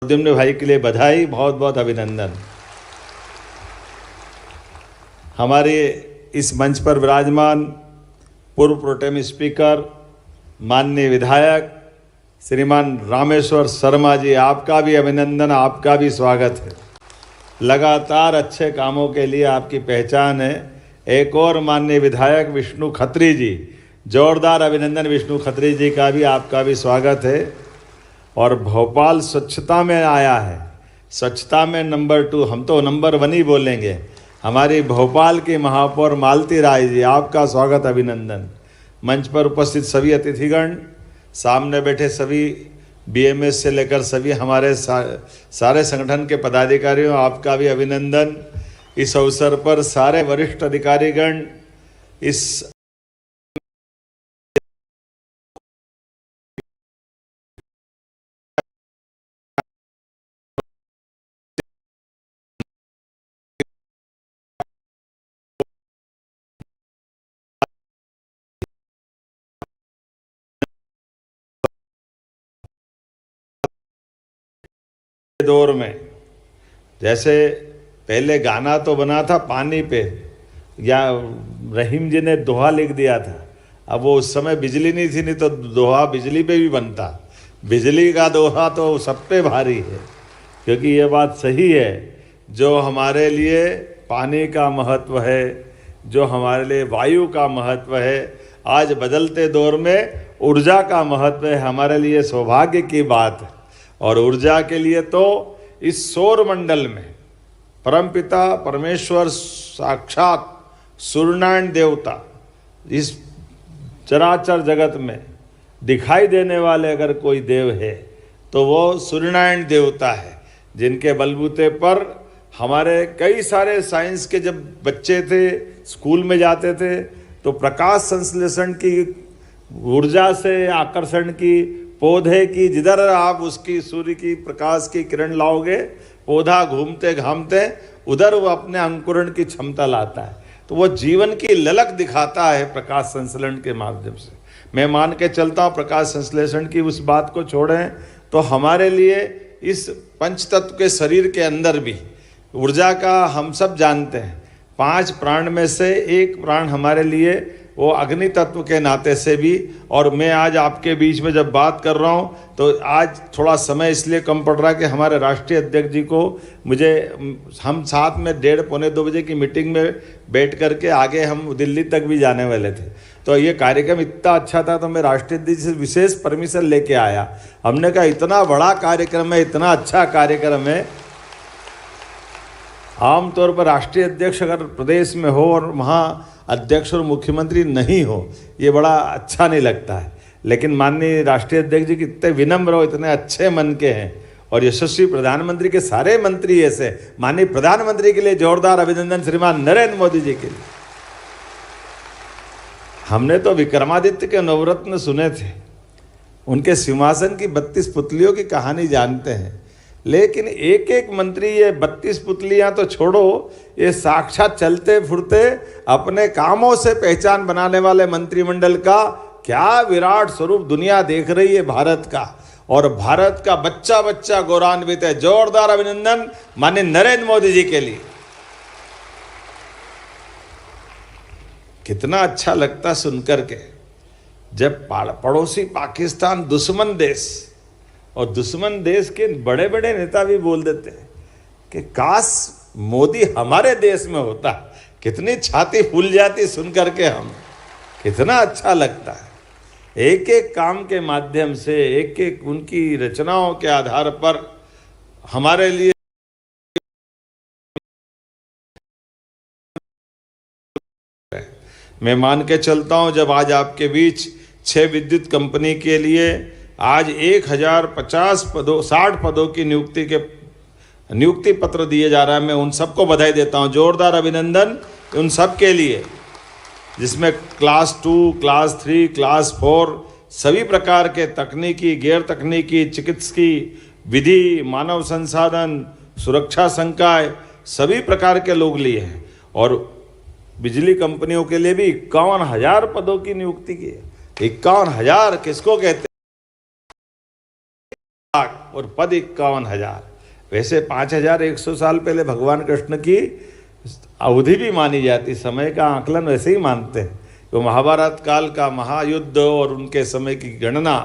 प्रद्युम्न भाई के लिए बधाई, बहुत बहुत अभिनंदन। हमारे इस मंच पर विराजमान पूर्व प्रोटेम स्पीकर माननीय विधायक श्रीमान रामेश्वर शर्मा जी, आपका भी अभिनंदन, आपका भी स्वागत है। लगातार अच्छे कामों के लिए आपकी पहचान है। एक और माननीय विधायक विष्णु खत्री जी, जोरदार अभिनंदन विष्णु खत्री जी का भी, आपका भी स्वागत है। और भोपाल स्वच्छता में आया है, स्वच्छता में नंबर 2, हम तो नंबर 1 ही बोलेंगे। हमारी भोपाल की महापौर मालती राय जी, आपका स्वागत अभिनंदन। मंच पर उपस्थित सभी अतिथिगण, सामने बैठे सभी बीएमएस से लेकर सभी हमारे सारे संगठन के पदाधिकारियों, आपका भी अभिनंदन। इस अवसर पर सारे वरिष्ठ अधिकारीगण, इस दौर में, जैसे पहले गाना तो बना था पानी पे, या रहीम जी ने दोहा लिख दिया था। अब वो उस समय बिजली नहीं थी, नहीं तो दोहा बिजली पे भी बनता। बिजली का दोहा तो सब पे भारी है, क्योंकि ये बात सही है, जो हमारे लिए पानी का महत्व है, जो हमारे लिए वायु का महत्व है, आज बदलते दौर में ऊर्जा का महत्व है। हमारे लिए सौभाग्य की बात है। और ऊर्जा के लिए तो इस सौर मंडल में परमपिता परमेश्वर साक्षात सूर्यनारायण देवता, इस चराचर जगत में दिखाई देने वाले अगर कोई देव है तो वो सूर्यनारायण देवता है, जिनके बलबूते पर हमारे कई सारे साइंस के, जब बच्चे थे स्कूल में जाते थे तो प्रकाश संश्लेषण की ऊर्जा से, आकर्षण की, पौधे की, जिधर आप उसकी सूर्य की प्रकाश की किरण लाओगे, पौधा घूमते घामते उधर वो अपने अंकुरण की क्षमता लाता है। तो वो जीवन की ललक दिखाता है प्रकाश संश्लेषण के माध्यम से। मैं मान के चलता हूँ, प्रकाश संश्लेषण की उस बात को छोड़ें तो हमारे लिए इस पंचतत्व के शरीर के अंदर भी ऊर्जा का, हम सब जानते हैं 5 प्राण में से एक प्राण हमारे लिए वो अग्नि तत्व के नाते से भी। और मैं आज आपके बीच में जब बात कर रहा हूँ तो आज थोड़ा समय इसलिए कम पड़ रहा है कि हमारे राष्ट्रीय अध्यक्ष जी को हम साथ में 1:30-2 बजे की मीटिंग में बैठ करके आगे हम दिल्ली तक भी जाने वाले थे। तो ये कार्यक्रम इतना अच्छा था तो मैं राष्ट्रीय अध्यक्ष से विशेष परमिशन लेके आया। हमने कहा इतना बड़ा कार्यक्रम है, इतना अच्छा कार्यक्रम है। आमतौर पर राष्ट्रीय अध्यक्ष अगर प्रदेश में हो और वहाँ अध्यक्ष और मुख्यमंत्री नहीं हो, ये बड़ा अच्छा नहीं लगता है। लेकिन माननीय राष्ट्रीय अध्यक्ष जी कितने विनम्र हो, इतने अच्छे मन के हैं। और यशस्वी प्रधानमंत्री के सारे मंत्री ऐसे, माननीय प्रधानमंत्री के लिए जोरदार अभिनंदन श्रीमान नरेंद्र मोदी जी के लिए। हमने तो विक्रमादित्य के नवरत्न सुने थे, उनके सिंहासन की 32 पुतलियों की कहानी जानते हैं, लेकिन एक एक मंत्री, ये 32 पुतलियां तो छोड़ो, ये साक्षात चलते फिरते अपने कामों से पहचान बनाने वाले मंत्रिमंडल का क्या विराट स्वरूप दुनिया देख रही है भारत का। और भारत का बच्चा बच्चा गौरवान्वित है। जोरदार अभिनंदन माननीय नरेंद्र मोदी जी के लिए। कितना अच्छा लगता सुनकर के, जब पड़ोसी पाकिस्तान दुश्मन देश, और दुश्मन देश के बड़े बड़े नेता भी बोल देते हैं कि काश मोदी हमारे देश में होता। कितनी छाती फूल जाती सुन करके, हम कितना अच्छा लगता है। एक एक काम के माध्यम से, एक एक उनकी रचनाओं के आधार पर हमारे लिए मैं मान के चलता हूं, जब आज आपके बीच 6 विद्युत कंपनी के लिए आज 60 पदों की नियुक्ति पत्र दिए जा रहा है, मैं उन सबको बधाई देता हूं। जोरदार अभिनंदन उन सब के लिए, जिसमें क्लास 2, क्लास 3, क्लास 4 सभी प्रकार के तकनीकी, गैर तकनीकी, चिकित्सकीय, विधि, मानव संसाधन, सुरक्षा संकाय, सभी प्रकार के लोग लिए हैं। और बिजली कंपनियों के लिए भी 51,000 पदों की नियुक्ति की है। 51,000 किसको कहते हैं? और पद 51,000। वैसे 5,100 साल पहले भगवान कृष्ण की अवधि भी मानी जाती, समय का आकलन वैसे ही मानते हैं। तो महाभारत काल का महायुद्ध और उनके समय की गणना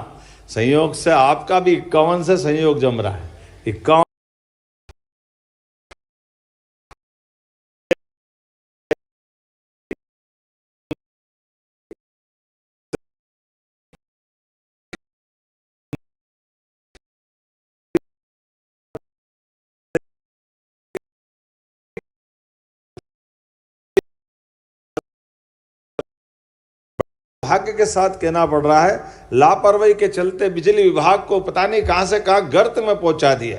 संयोग से आपका भी 51 से संयोग जम रहा है। 51 भाग्य के साथ कहना पड़ रहा है, लापरवाही के चलते बिजली विभाग को पता नहीं कहां से कहां गर्त में पहुंचा दिया।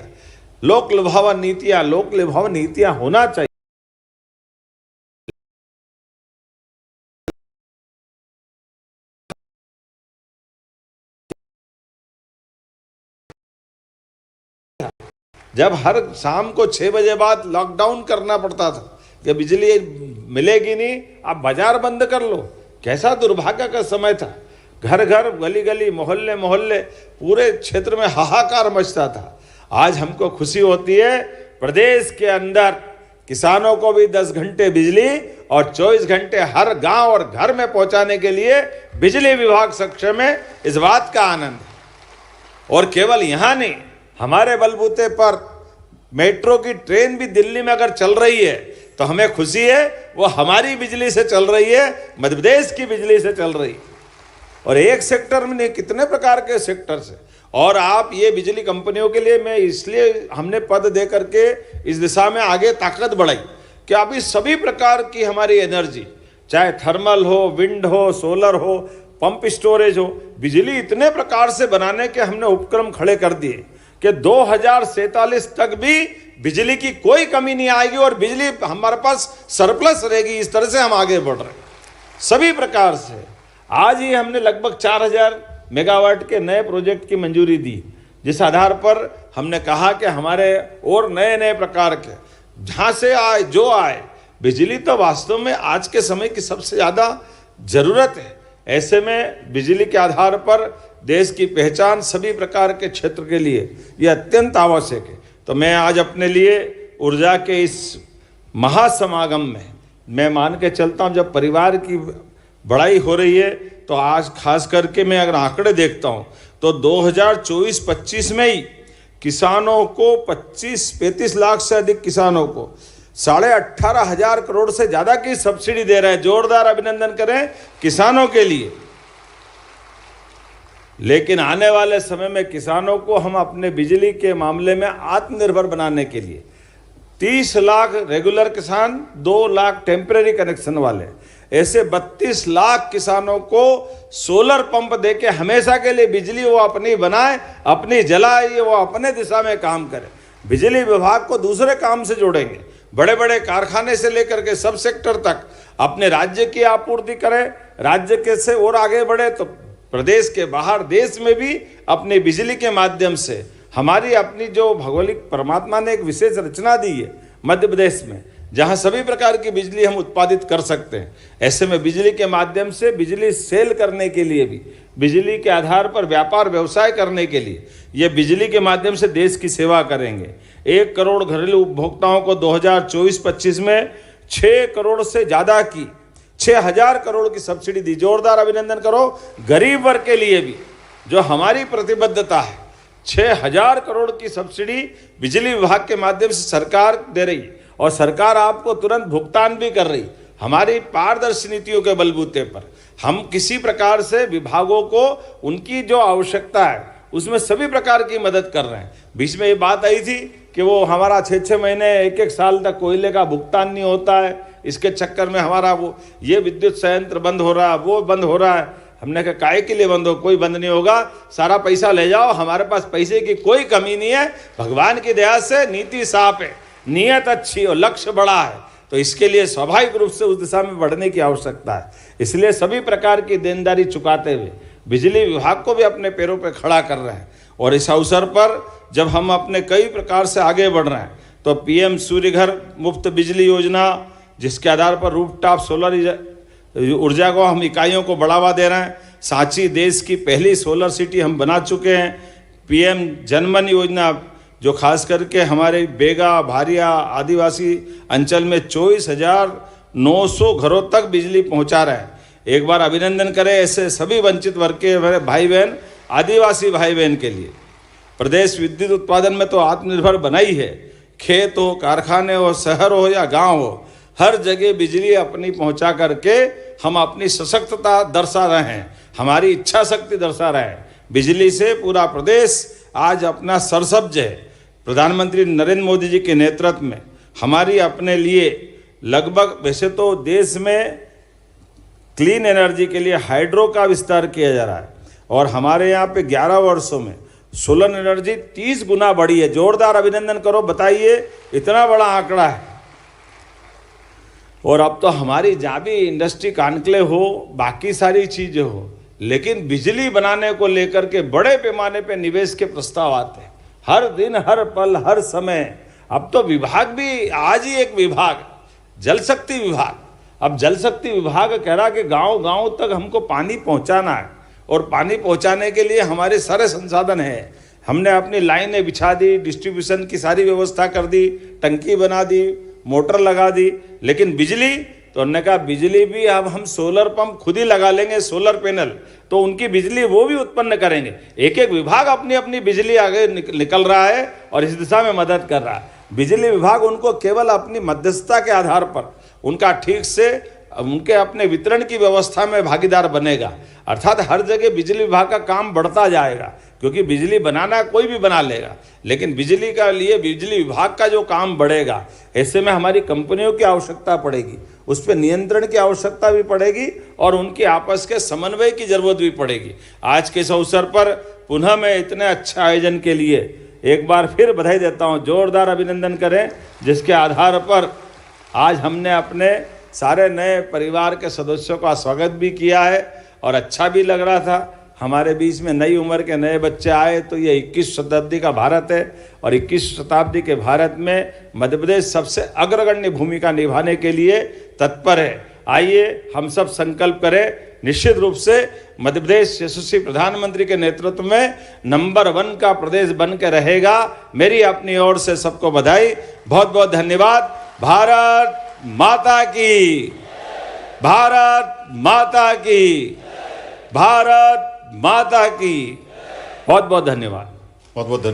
लोक लुभावन नीतियां होना चाहिए। जब हर शाम को 6 बजे बाद लॉकडाउन करना पड़ता था कि बिजली मिलेगी नहीं, आप बाजार बंद कर लो, कैसा दुर्भाग्य का समय था। घर घर, गली गली, मोहल्ले मोहल्ले, पूरे क्षेत्र में हाहाकार मचता था। आज हमको खुशी होती है, प्रदेश के अंदर किसानों को भी 10 घंटे बिजली और 24 घंटे हर गांव और घर में पहुंचाने के लिए बिजली विभाग सक्षम है। इस बात का आनंद है। और केवल यहां नहीं, हमारे बलबूते पर मेट्रो की ट्रेन भी दिल्ली में अगर चल रही है तो हमें खुशी है, वो हमारी बिजली से चल रही है, मध्य प्रदेश की बिजली से चल रही है। और एक सेक्टर में नहीं, कितने प्रकार के सेक्टर से। और आप ये बिजली कंपनियों के लिए, मैं इसलिए हमने पद दे करके इस दिशा में आगे ताकत बढ़ाई कि अभी सभी प्रकार की हमारी एनर्जी, चाहे थर्मल हो, विंड हो, सोलर हो, पंप स्टोरेज हो, बिजली इतने प्रकार से बनाने के हमने उपक्रम खड़े कर दिए कि 2047 तक भी बिजली की कोई कमी नहीं आएगी और बिजली हमारे पास सरप्लस रहेगी। इस तरह से हम आगे बढ़ रहे हैं सभी प्रकार से। आज ही हमने लगभग 4,000 मेगावाट के नए प्रोजेक्ट की मंजूरी दी, जिस आधार पर हमने कहा कि हमारे और नए नए प्रकार के जहाँ से आए जो आए, बिजली तो वास्तव में आज के समय की सबसे ज़्यादा ज़रूरत है। ऐसे में बिजली के आधार पर देश की पहचान सभी प्रकार के क्षेत्र के लिए यह अत्यंत आवश्यक है। तो मैं आज अपने लिए ऊर्जा के इस महासमागम में मैं मान के चलता हूँ, जब परिवार की बढ़ाई हो रही है तो आज खास करके मैं अगर आंकड़े देखता हूँ तो 2024-25 में ही किसानों को 35 लाख से अधिक किसानों को 18,500 करोड़ से ज़्यादा की सब्सिडी दे रहे हैं। जोरदार अभिनंदन करें किसानों के लिए। लेकिन आने वाले समय में किसानों को हम अपने बिजली के मामले में आत्मनिर्भर बनाने के लिए 30 लाख रेगुलर किसान, 2 लाख टेम्परेरी कनेक्शन वाले, ऐसे 32 लाख किसानों को सोलर पंप देके हमेशा के लिए बिजली वो अपनी बनाए, अपनी जलाए, वो अपने दिशा में काम करे। बिजली विभाग को दूसरे काम से जोड़ेंगे, बड़े बड़े कारखाने से लेकर के सब सेक्टर तक अपने राज्य की आपूर्ति करें, राज्य के से और आगे बढ़े तो प्रदेश के बाहर देश में भी अपनी बिजली के माध्यम से हमारी अपनी जो भौगोलिक परमात्मा ने एक विशेष रचना दी है मध्य प्रदेश में, जहां सभी प्रकार की बिजली हम उत्पादित कर सकते हैं। ऐसे में बिजली के माध्यम से बिजली सेल करने के लिए भी, बिजली के आधार पर व्यापार व्यवसाय करने के लिए ये बिजली के माध्यम से देश की सेवा करेंगे। 1 करोड़ घरेलू उपभोक्ताओं को 2024-25 में 6 करोड़ से ज़्यादा की 6,000 करोड़ की सब्सिडी दी। जोरदार अभिनंदन करो गरीब वर्ग के लिए भी, जो हमारी प्रतिबद्धता है। 6,000 करोड़ की सब्सिडी बिजली विभाग के माध्यम से सरकार दे रही और सरकार आपको तुरंत भुगतान भी कर रही। हमारी पारदर्शी नीतियों के बलबूते पर हम किसी प्रकार से विभागों को उनकी जो आवश्यकता है उसमें सभी प्रकार की मदद कर रहे हैं। बीच में ये बात आई थी कि वो हमारा 6-6 महीने 1-1 साल तक कोयले का भुगतान नहीं होता है, इसके चक्कर में हमारा वो ये विद्युत संयंत्र बंद हो रहा है, वो बंद हो रहा है। हमने कहा काहे के लिए बंद हो, कोई बंद नहीं होगा, सारा पैसा ले जाओ, हमारे पास पैसे की कोई कमी नहीं है। भगवान की दया से नीति साफ है, नीयत अच्छी और लक्ष्य बड़ा है, तो इसके लिए स्वाभाविक रूप से उस दिशा में बढ़ने की आवश्यकता है। इसलिए सभी प्रकार की देनदारी चुकाते हुए बिजली विभाग को भी अपने पैरों पर खड़ा कर रहे हैं। और इस अवसर पर जब हम अपने कई प्रकार से आगे बढ़ रहे हैं तो पीएम सूर्य घर मुफ्त बिजली योजना, जिसके आधार पर रूफटॉप सोलर ऊर्जा को हम इकाइयों को बढ़ावा दे रहे हैं। सांची देश की पहली सोलर सिटी हम बना चुके हैं। पीएम जनमन योजना जो खास करके हमारे बेगा, भारिया आदिवासी अंचल में 24,900 घरों तक बिजली पहुंचा रहा है। एक बार अभिनंदन करें ऐसे सभी वंचित वर्ग के भाई बहन, आदिवासी भाई बहन के लिए। प्रदेश विद्युत उत्पादन में तो आत्मनिर्भर बना ही है। खेत हो, कारखाने हो, शहर हो या गांव हो, हर जगह बिजली अपनी पहुंचा करके हम अपनी सशक्तता दर्शा रहे हैं, हमारी इच्छा शक्ति दर्शा रहे हैं। बिजली से पूरा प्रदेश आज अपना सरसब्ज है। प्रधानमंत्री नरेंद्र मोदी जी के नेतृत्व में हमारी अपने लिए लगभग, वैसे तो देश में क्लीन एनर्जी के लिए हाइड्रो का विस्तार किया जा रहा है और हमारे यहाँ पे 11 वर्षों में सोलर एनर्जी 30 गुना बढ़ी है। जोरदार अभिनंदन करो, बताइए, इतना बड़ा आंकड़ा है। और अब तो हमारी जहाँ भी इंडस्ट्री कॉन्क्लेव हो, बाकी सारी चीजें हो, लेकिन बिजली बनाने को लेकर के बड़े पैमाने पे निवेश के प्रस्ताव आते हैं हर दिन, हर पल, हर समय। अब तो विभाग भी, आज ही एक विभाग, जल शक्ति विभाग, अब जल शक्ति विभाग कह रहा कि गांव गांव तक हमको पानी पहुंचाना है और पानी पहुंचाने के लिए हमारे सारे संसाधन हैं। हमने अपनी लाइनें बिछा दी, डिस्ट्रीब्यूशन की सारी व्यवस्था कर दी, टंकी बना दी, मोटर लगा दी, लेकिन बिजली, तो उन्होंने कहा बिजली भी अब हम सोलर पंप खुद ही लगा लेंगे, सोलर पैनल, तो उनकी बिजली वो भी उत्पन्न करेंगे। एक एक विभाग अपनी अपनी बिजली आगे निकल रहा है और इस दिशा में मदद कर रहा है। बिजली विभाग उनको केवल अपनी मध्यस्थता के आधार पर उनका ठीक से उनके अपने वितरण की व्यवस्था में भागीदार बनेगा, अर्थात हर जगह बिजली विभाग का काम बढ़ता जाएगा, क्योंकि बिजली बनाना कोई भी बना लेगा, लेकिन बिजली का लिए बिजली विभाग का जो काम बढ़ेगा, ऐसे में हमारी कंपनियों की आवश्यकता पड़ेगी, उस पर नियंत्रण की आवश्यकता भी पड़ेगी और उनके आपस के समन्वय की जरूरत भी पड़ेगी। आज के इस अवसर पर पुनः मैं इतने अच्छे आयोजन के लिए एक बार फिर बधाई देता हूँ। जोरदार अभिनंदन करें, जिसके आधार पर आज हमने अपने सारे नए परिवार के सदस्यों का स्वागत भी किया है और अच्छा भी लग रहा था। हमारे बीच में नई उम्र के नए बच्चे आए, तो ये 21 शताब्दी का भारत है और 21 शताब्दी के भारत में मध्य प्रदेश सबसे अग्रगण्य भूमिका निभाने के लिए तत्पर है। आइए हम सब संकल्प करें, निश्चित रूप से मध्य प्रदेश यशस्वी प्रधानमंत्री के नेतृत्व में नंबर 1 का प्रदेश बन के रहेगा। मेरी अपनी ओर से सबको बधाई, बहुत बहुत धन्यवाद। भारत माता की, भारत माता की, भारत माता की। बहुत बहुत धन्यवाद। बहुत बहुत धन्यवाद।